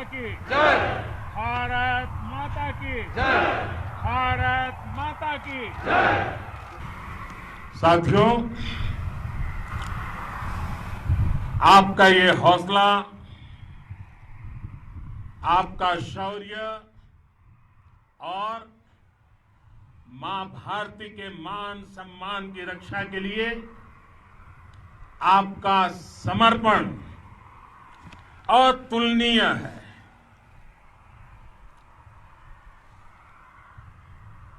की जय। भारत माता की जय। भारत माता की जय। साथियों, आपका ये हौसला, आपका शौर्य और मां भारती के मान सम्मान की रक्षा के लिए आपका समर्पण अतुलनीय है।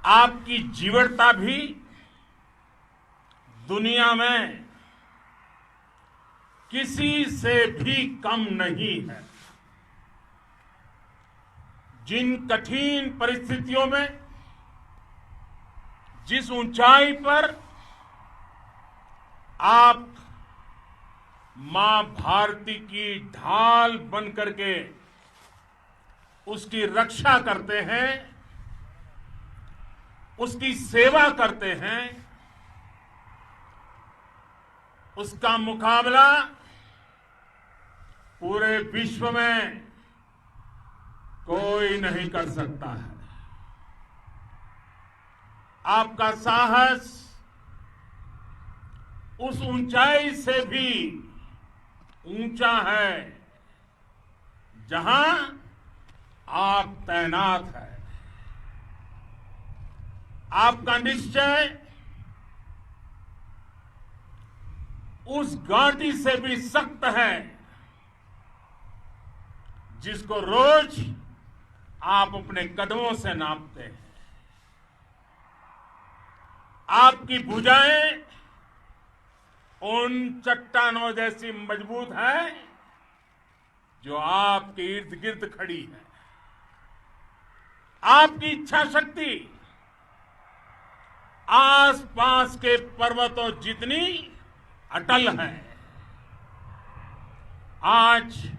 आपकी जीवटता भी दुनिया में किसी से भी कम नहीं है। जिन कठिन परिस्थितियों में, जिस ऊंचाई पर आप मां भारती की ढाल बनकर के उसकी रक्षा करते हैं, उसकी सेवा करते हैं, उसका मुकाबला पूरे विश्व में कोई नहीं कर सकता है। आपका साहस उस ऊंचाई से भी ऊंचा है जहां आप तैनात हैं। आपका निश्चय उस घाटी से भी सख्त है जिसको रोज आप अपने कदमों से नापते हैं। आपकी भुजाएं उन चट्टानों जैसी मजबूत है जो आपके इर्द गिर्द खड़ी है। आपकी इच्छा शक्ति आसपास के पर्वतों जितनी अटल है। आज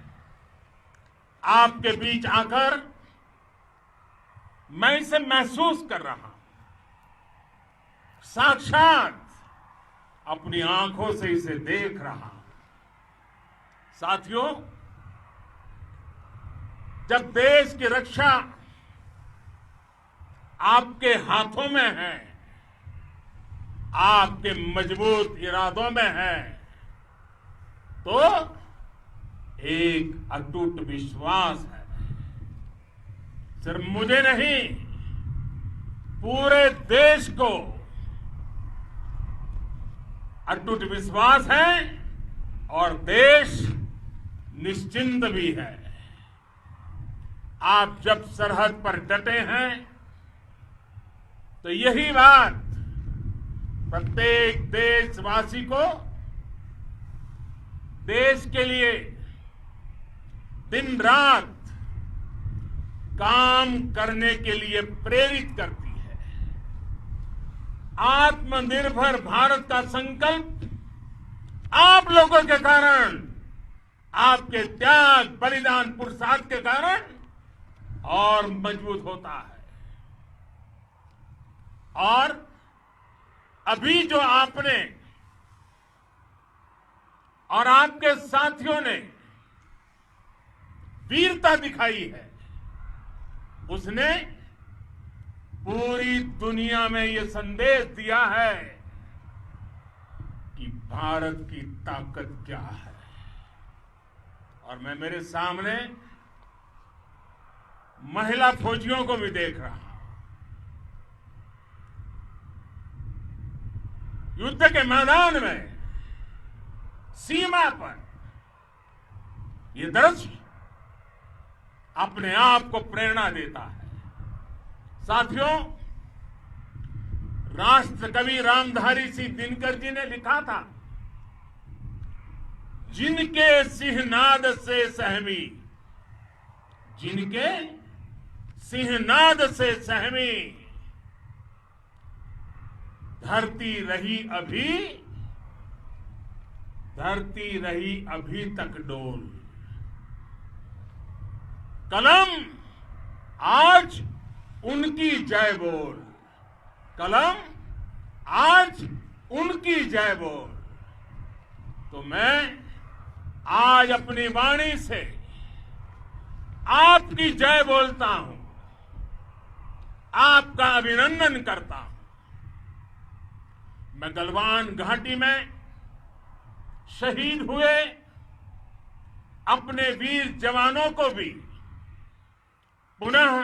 आपके बीच आकर मैं इसे महसूस कर रहा हूं, साक्षात अपनी आंखों से इसे देख रहा हूं। साथियों, जब देश की रक्षा आपके हाथों में है, आपके मजबूत इरादों में है, तो एक अटूट विश्वास है। सिर्फ मुझे नहीं, पूरे देश को अटूट विश्वास है और देश निश्चिंत भी है। आप जब सरहद पर डटे हैं तो यही बात प्रत्येक देशवासी को देश के लिए दिन रात काम करने के लिए प्रेरित करती है। आत्मनिर्भर भारत का संकल्प आप लोगों के कारण, आपके त्याग, बलिदान, पुरुषार्थ के कारण और मजबूत होता है। और अभी जो आपने और आपके साथियों ने वीरता दिखाई है, उसने पूरी दुनिया में यह संदेश दिया है कि भारत की ताकत क्या है। और मैं मेरे सामने महिला फौजियों को भी देख रहा हूं। युद्ध के मैदान में, सीमा पर यह दृश्य अपने आप को प्रेरणा देता है। साथियों, राष्ट्र कवि रामधारी सिंह दिनकर जी ने लिखा था, जिनके सिंहनाद से सहमी, जिनके सिंहनाद से सहमी, धरती रही अभी तक डोल। कलम आज उनकी जय बोल, कलम आज उनकी जय बोल। तो मैं आज अपनी वाणी से आपकी जय बोलता हूं, आपका अभिनंदन करता हूं। मैं गलवान घाटी में शहीद हुए अपने वीर जवानों को भी पुनः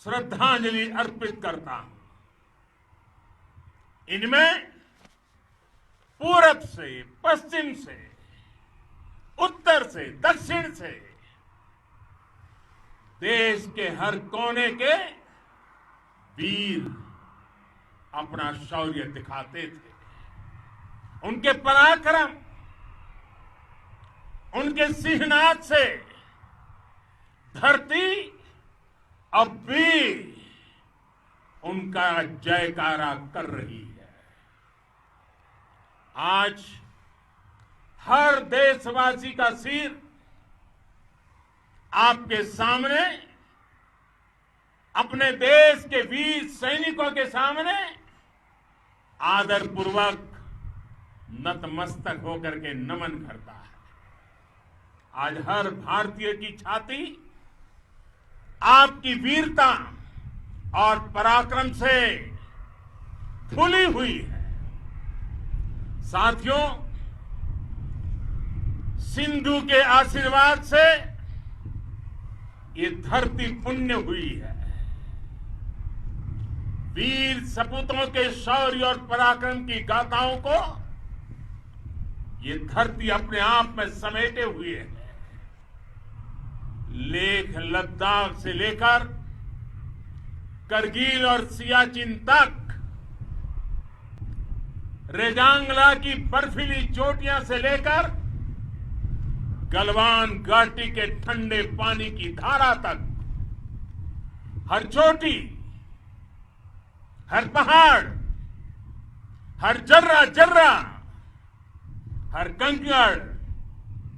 श्रद्धांजलि अर्पित करता हूं। इनमें पूरब से, पश्चिम से, उत्तर से, दक्षिण से देश के हर कोने के वीर अपना शौर्य दिखाते थे। उनके पराक्रम, उनके सिंहनाद से धरती अब भी उनका जयकारा कर रही है। आज हर देशवासी का सिर आपके सामने, अपने देश के वीर सैनिकों के सामने आदरपूर्वक नतमस्तक होकर के नमन करता है। आज हर भारतीय की छाती आपकी वीरता और पराक्रम से फूली हुई है। साथियों, सिंधु के आशीर्वाद से ये धरती पुण्य हुई है। वीर सपूतों के शौर्य और पराक्रम की गाथाओं को ये धरती अपने आप में समेटे हुए है। लेह लद्दाख से लेकर करगिल और सियाचिन तक, रेजांगला की बर्फीली चोटियां से लेकर गलवान घाटी के ठंडे पानी की धारा तक, हर चोटी, हर पहाड़, हर जर्रा जर्रा, हर कंकड़,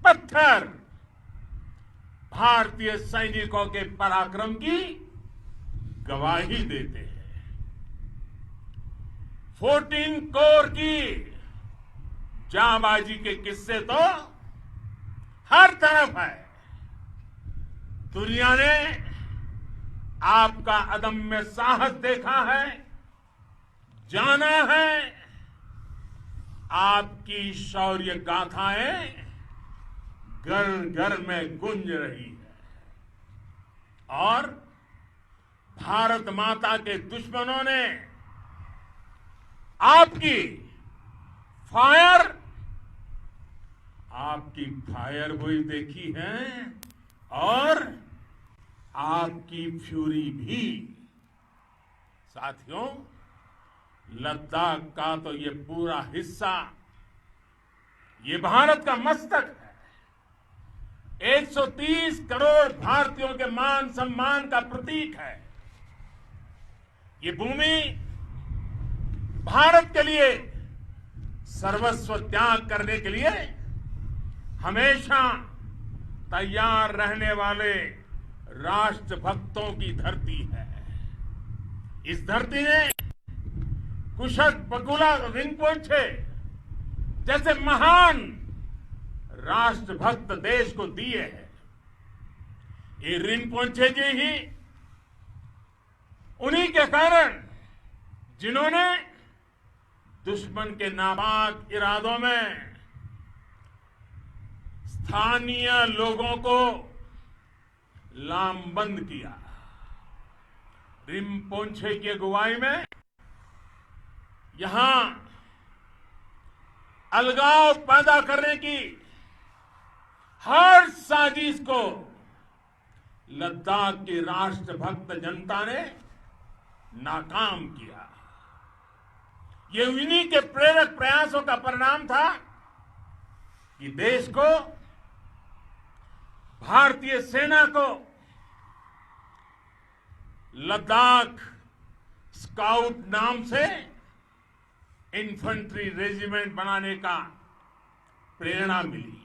पत्थर भारतीय सैनिकों के पराक्रम की गवाही देते हैं। 14 कोर की जांबाजी के किस्से तो हर तरफ है। दुनिया ने आपका अदम्य साहस देखा है, जाना है। आपकी शौर्य गाथाएं घर घर में गूंज रही है और भारत माता के दुश्मनों ने आपकी फायर हुई देखी है और आपकी फ्यूरी भी। साथियों, लद्दाख का तो ये पूरा हिस्सा ये भारत का मस्तक है। 130 करोड़ भारतीयों के मान सम्मान का प्रतीक है। ये भूमि भारत के लिए सर्वस्व त्याग करने के लिए हमेशा तैयार रहने वाले राष्ट्रभक्तों की धरती है। इस धरती ने कुशक बकुला रिंपोचे जैसे महान राष्ट्रभक्त देश को दिए हैं। ये रिंपोचे जी ही उन्हीं के कारण जिन्होंने दुश्मन के नापाक इरादों में स्थानीय लोगों को लामबंद किया। रिंपोचे की अगुवाई में यहां अलगाव पैदा करने की हर साजिश को लद्दाख की राष्ट्रभक्त जनता ने नाकाम किया। ये उन्हीं के प्रेरक प्रयासों का परिणाम था कि देश को, भारतीय सेना को लद्दाख स्काउट नाम से इन्फेंट्री रेजिमेंट बनाने का प्रेरणा मिली।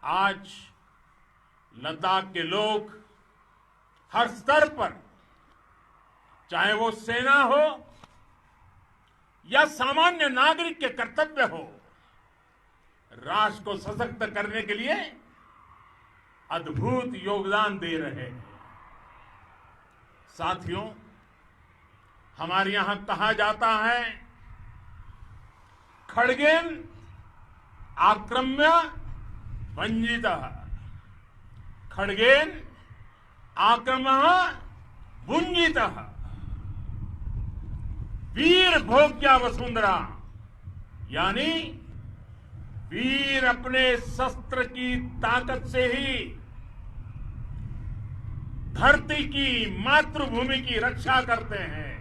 आज लद्दाख के लोग हर स्तर पर, चाहे वो सेना हो या सामान्य नागरिक के कर्तव्य हो, राष्ट्र को सशक्त करने के लिए अद्भुत योगदान दे रहे हैं। साथियों, हमारे यहां कहा जाता है, खड्गेन आक्रम्य भंजितः, खड्गेन आक्रम्य भुंजितः, वीर भोग्या वसुंधरा, यानी वीर अपने शस्त्र की ताकत से ही धरती की, मातृभूमि की रक्षा करते हैं।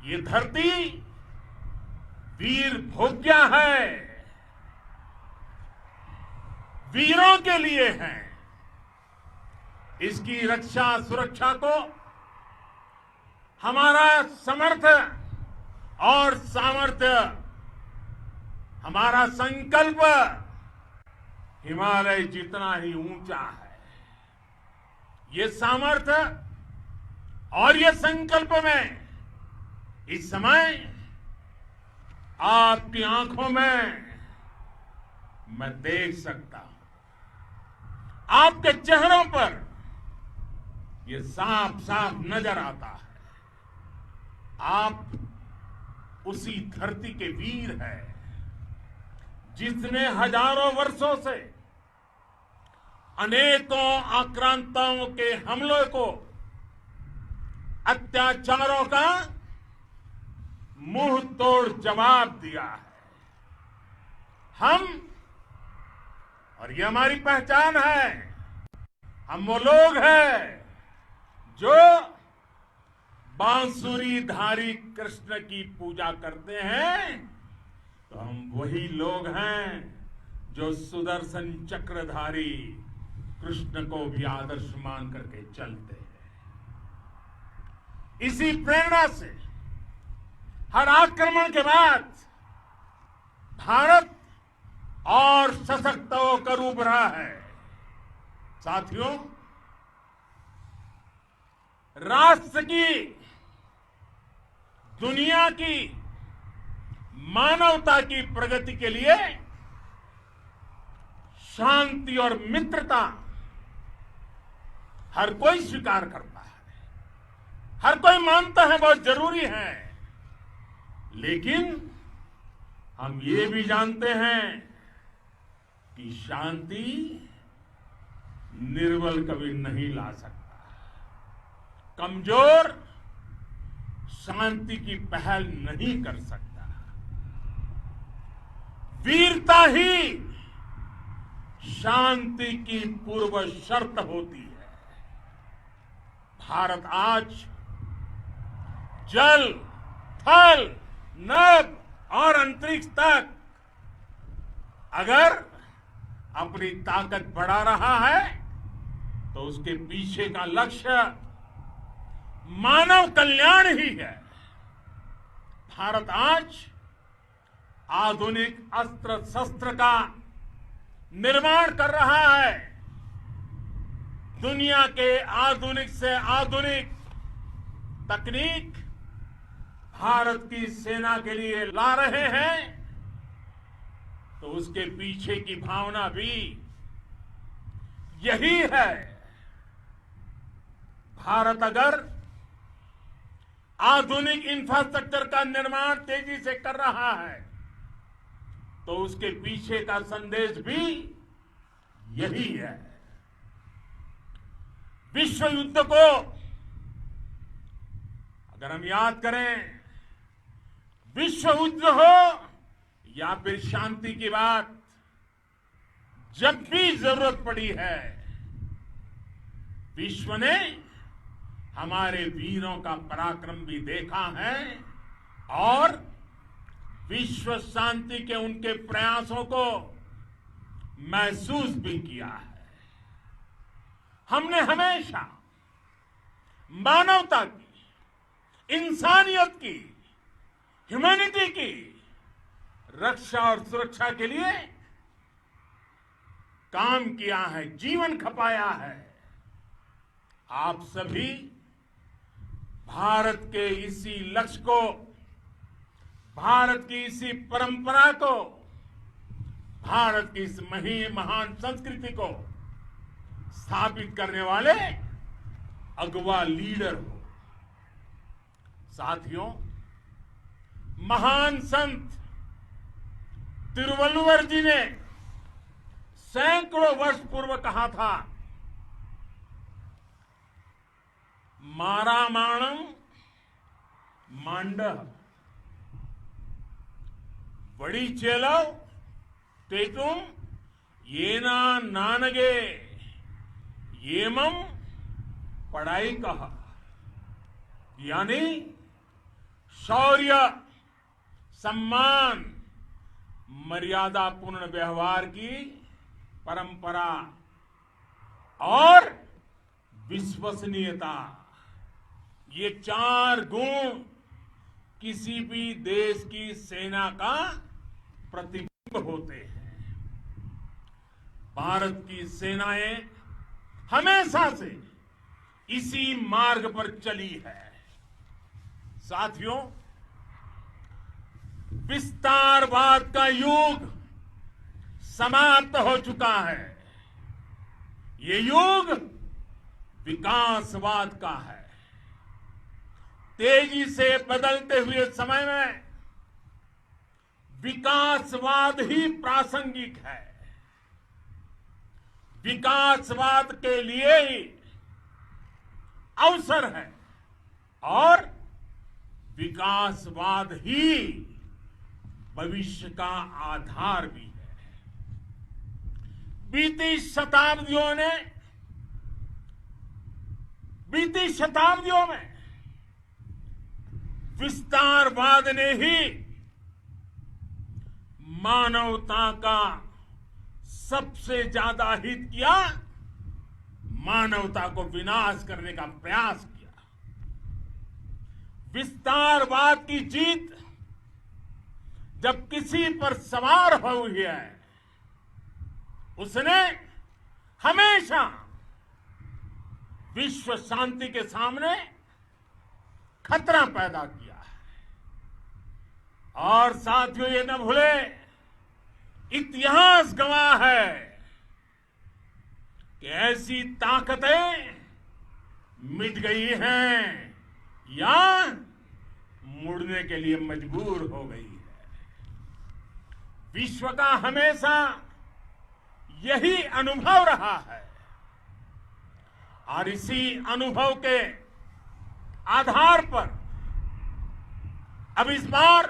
ये धरती वीर भोग्या है, वीरों के लिए है। इसकी रक्षा सुरक्षा को हमारा समर्थ और सामर्थ्य, हमारा संकल्प हिमालय जितना ही ऊंचा है। ये सामर्थ्य और ये संकल्प में इस समय आपकी आंखों में मैं देख सकता हूं। आपके चेहरों पर ये साफ साफ नजर आता है। आप उसी धरती के वीर हैं जिसने हजारों वर्षों से अनेकों आक्रांताओं के हमलों को, अत्याचारों का मुंह तोड़ जवाब दिया है। हम, और ये हमारी पहचान है, हम वो लोग हैं जो बांसुरीधारी कृष्ण की पूजा करते हैं, तो हम वही लोग हैं जो सुदर्शन चक्रधारी कृष्ण को भी आदर्श मान करके चलते हैं। इसी प्रेरणा से हर आक्रमण के बाद भारत और सशक्त होकर उभरा है। साथियों, राष्ट्र की, दुनिया की, मानवता की प्रगति के लिए शांति और मित्रता हर कोई स्वीकार करता है, हर कोई मानता है बहुत जरूरी है। लेकिन हम ये भी जानते हैं कि शांति निर्बल कभी नहीं ला सकता। कमजोर शांति की पहल नहीं कर सकता। वीरता ही शांति की पूर्व शर्त होती है। भारत आज जल, थल, नभ और अंतरिक्ष तक अगर अपनी ताकत बढ़ा रहा है तो उसके पीछे का लक्ष्य मानव कल्याण ही है। भारत आज आधुनिक अस्त्र शस्त्र का निर्माण कर रहा है। दुनिया के आधुनिक से आधुनिक तकनीक भारत की सेना के लिए ला रहे हैं, तो उसके पीछे की भावना भी यही है। भारत अगर आधुनिक इंफ्रास्ट्रक्चर का निर्माण तेजी से कर रहा है तो उसके पीछे का संदेश भी यही है। विश्व युद्ध को अगर हम याद करें, विश्व युद्ध हो या फिर शांति की बात, जब भी जरूरत पड़ी है, विश्व ने हमारे वीरों का पराक्रम भी देखा है और विश्व शांति के उनके प्रयासों को महसूस भी किया है। हमने हमेशा मानवता की, इंसानियत की, ह्यूमैनिटी की रक्षा और सुरक्षा के लिए काम किया है, जीवन खपाया है। आप सभी भारत के इसी लक्ष्य को, भारत की इसी परंपरा को, भारत की इस महान संस्कृति को स्थापित करने वाले अगवा लीडर हो। साथियों, महान संत तिरुवल्लुवर जी ने सैकड़ों वर्ष पूर्व कहा था, मारामाणम मांडह बड़ी चेलव तेतुम येना नानगे येमम पढ़ाई कहा। यानी शौर्य, सम्मान, मर्यादापूर्ण व्यवहार की परंपरा और विश्वसनीयता, ये 4 गुण किसी भी देश की सेना का प्रतिबिंब होते हैं। भारत की सेनाएं हमेशा से इसी मार्ग पर चली है। साथियों, विस्तारवाद का युग समाप्त हो चुका है। ये युग विकासवाद का है। तेजी से बदलते हुए समय में विकासवाद ही प्रासंगिक है। विकासवाद के लिए ही अवसर है और विकासवाद ही भविष्य का आधार भी है। बीती शताब्दियों में विस्तारवाद ने ही मानवता का सबसे ज्यादा हित किया, मानवता को विनाश करने का प्रयास किया। विस्तारवाद की जीत जब किसी पर सवार हुई है, उसने हमेशा विश्व शांति के सामने खतरा पैदा किया है। और साथियों, ये न भूले, इतिहास गवाह है कि ऐसी ताकतें मिट गई हैं या मुड़ने के लिए मजबूर हो गई है। विश्व का हमेशा यही अनुभव रहा है और इसी अनुभव के आधार पर अब इस बार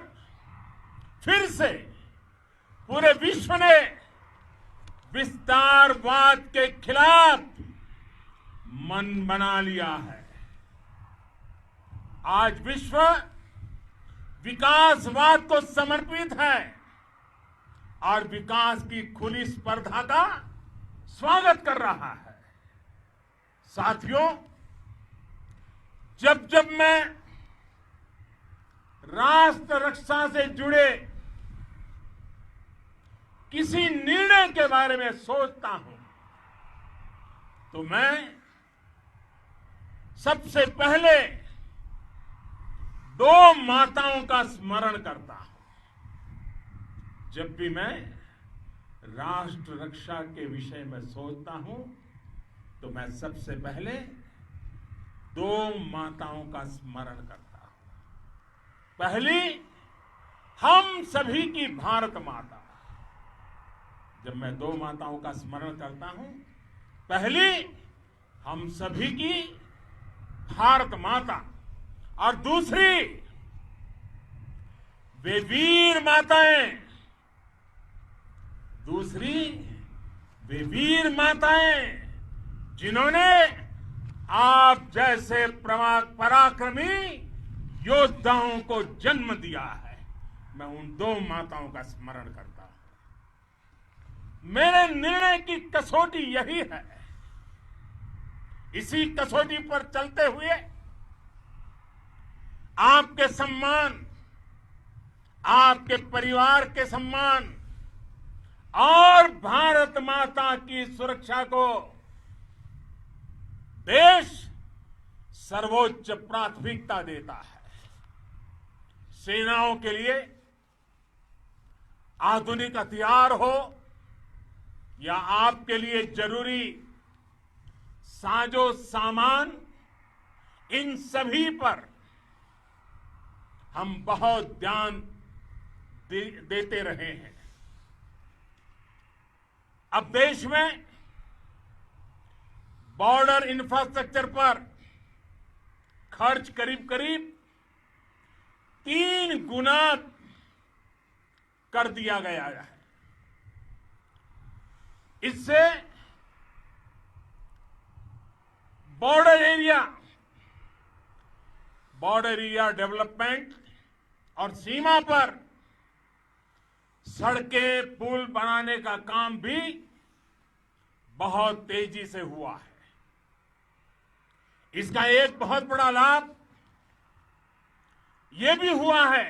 फिर से पूरे विश्व ने विस्तारवाद के खिलाफ मन बना लिया है। आज विश्व विकासवाद को समर्पित है और विकास की खुली स्पर्धा का स्वागत कर रहा है। साथियों, जब जब मैं राष्ट्र रक्षा से जुड़े किसी निर्णय के बारे में सोचता हूं तो मैं सबसे पहले 2 माताओं का स्मरण करता हूं। जब भी मैं राष्ट्र रक्षा के विषय में सोचता हूं तो मैं सबसे पहले 2 माताओं का स्मरण करता हूं। पहली, हम सभी की भारत माता। जब मैं 2 माताओं का स्मरण करता हूं, पहली हम सभी की भारत माता और दूसरी वे वीर माताएं, जिन्होंने आप जैसे पराक्रमी योद्धाओं को जन्म दिया है। मैं उन 2 माताओं का स्मरण करता हूं। मेरे निर्णय की कसौटी यही है। इसी कसौटी पर चलते हुए आपके सम्मान, आपके परिवार के सम्मान और भारत माता की सुरक्षा को देश सर्वोच्च प्राथमिकता देता है। सेनाओं के लिए आधुनिक हथियार हो या आपके लिए जरूरी साजो सामान, इन सभी पर हम बहुत ध्यान देते रहे हैं। अब देश में बॉर्डर इंफ्रास्ट्रक्चर पर खर्च करीब करीब 3 गुना कर दिया गया है। इससे बॉर्डर एरिया डेवलपमेंट और सीमा पर सड़कें पुल बनाने का काम भी बहुत तेजी से हुआ है। इसका एक बहुत बड़ा लाभ ये भी हुआ है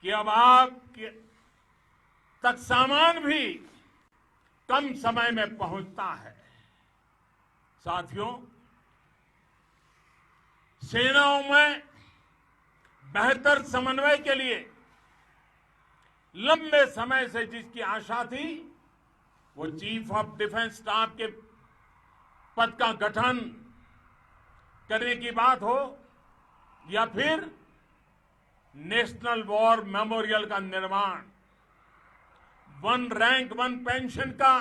कि अब आप तक सामान भी कम समय में पहुंचता है। साथियों, सेनाओं में बेहतर समन्वय के लिए लंबे समय से जिसकी आशा थी, वो चीफ ऑफ डिफेंस स्टाफ के पद का गठन करने की बात हो या फिर नेशनल वॉर मेमोरियल का निर्माण, 1 रैंक 1 पेंशन का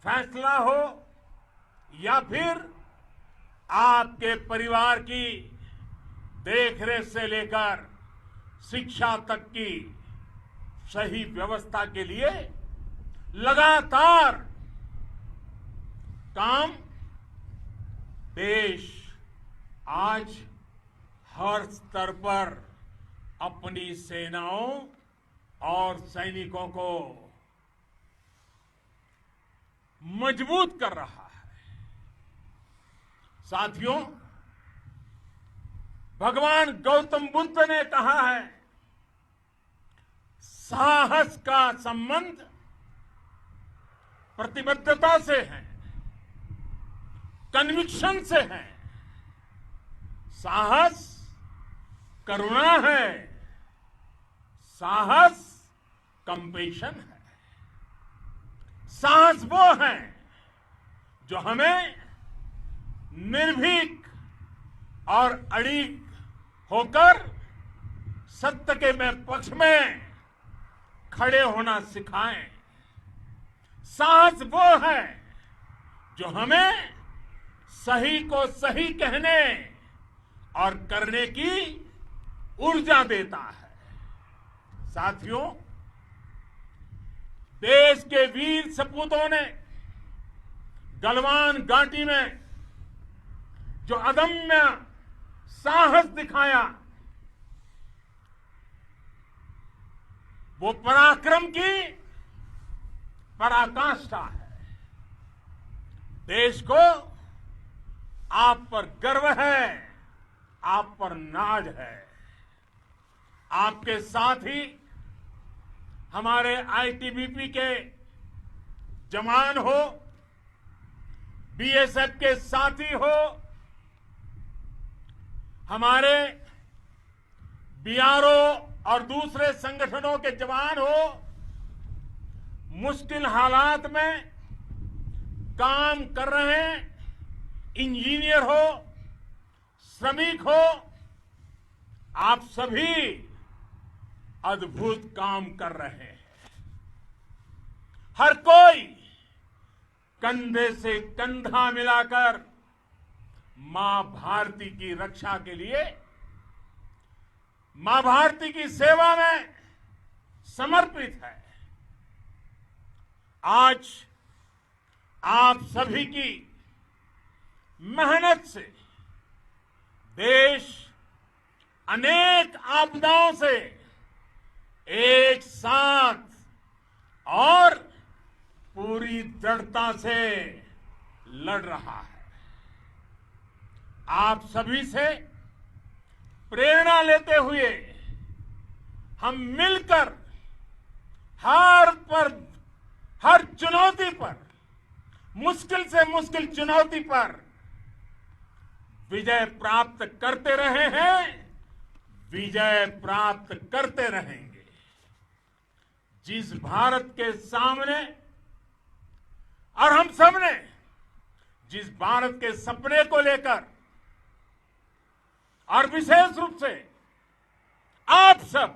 फैसला हो या फिर आपके परिवार की देखरेख से लेकर शिक्षा तक की सही व्यवस्था के लिए लगातार काम देश आज हर स्तर पर अपनी सेनाओं और सैनिकों को मजबूत कर रहा है। साथियों, भगवान गौतम बुद्ध ने कहा है, साहस का संबंध प्रतिबद्धता से है, कन्विक्शन से है। साहस करुणा है, साहस कंपेशन है। साहस वो है जो हमें निर्भीक और अड़िग होकर सत्य के पक्ष में खड़े होना सिखाएं। साहस वो है जो हमें सही को सही कहने और करने की ऊर्जा देता है। साथियों, देश के वीर सपूतों ने गलवान घाटी में जो अदम्य साहस दिखाया, वो पराक्रम की पराकाष्ठा है। देश को आप पर गर्व है, आप पर नाज है। आपके साथ ही हमारे आईटीबीपी के जवान हो, बीएसएफ के साथी हो, हमारे बीआरओ और दूसरे संगठनों के जवान हो, मुश्किल हालात में काम कर रहे हैं, इंजीनियर हो, श्रमिक हो, आप सभी अद्भुत काम कर रहे हैं। हर कोई कंधे से कंधा मिलाकर मां भारती की रक्षा के लिए, मां भारती की सेवा में समर्पित है। आज आप सभी की मेहनत से देश अनेक आपदाओं से एक साथ और पूरी दृढ़ता से लड़ रहा है। आप सभी से प्रेरणा लेते हुए हम मिलकर हर चुनौती पर, मुश्किल से मुश्किल चुनौती पर विजय प्राप्त करते रहे हैं, विजय प्राप्त करते रहेंगे। जिस भारत के सामने और हम सबने जिस भारत के सपने को लेकर और विशेष रूप से आप सब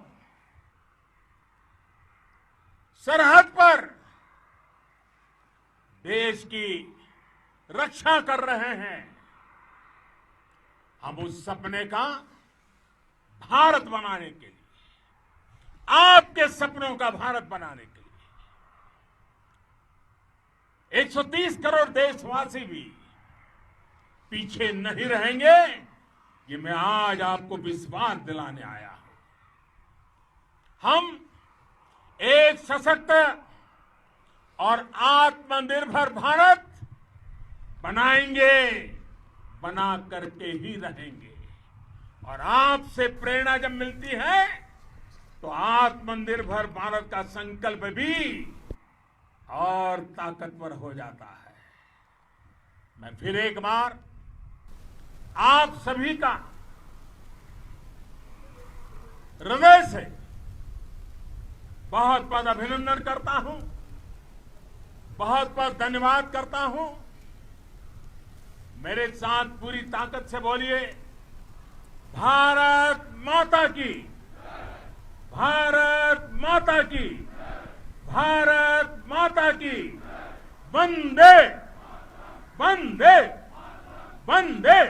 सरहद पर देश की रक्षा कर रहे हैं, हम उस सपने का भारत बनाने के लिए, आपके सपनों का भारत बनाने के लिए 130 करोड़ देशवासी भी पीछे नहीं रहेंगे, ये मैं आज आपको विश्वास दिलाने आया हूं। हम एक सशक्त और आत्मनिर्भर भारत बनाएंगे, बना करके ही रहेंगे। और आपसे प्रेरणा जब मिलती है तो आत्मनिर्भर भारत का संकल्प भी और ताकतवर हो जाता है। मैं फिर एक बार आप सभी का हृदय से बहुत बहुत अभिनंदन करता हूं, बहुत बहुत धन्यवाद करता हूं। मेरे साथ पूरी ताकत से बोलिए, भारत माता की, भारत माता की, भारत माता की, वंदे वंदे वंदे।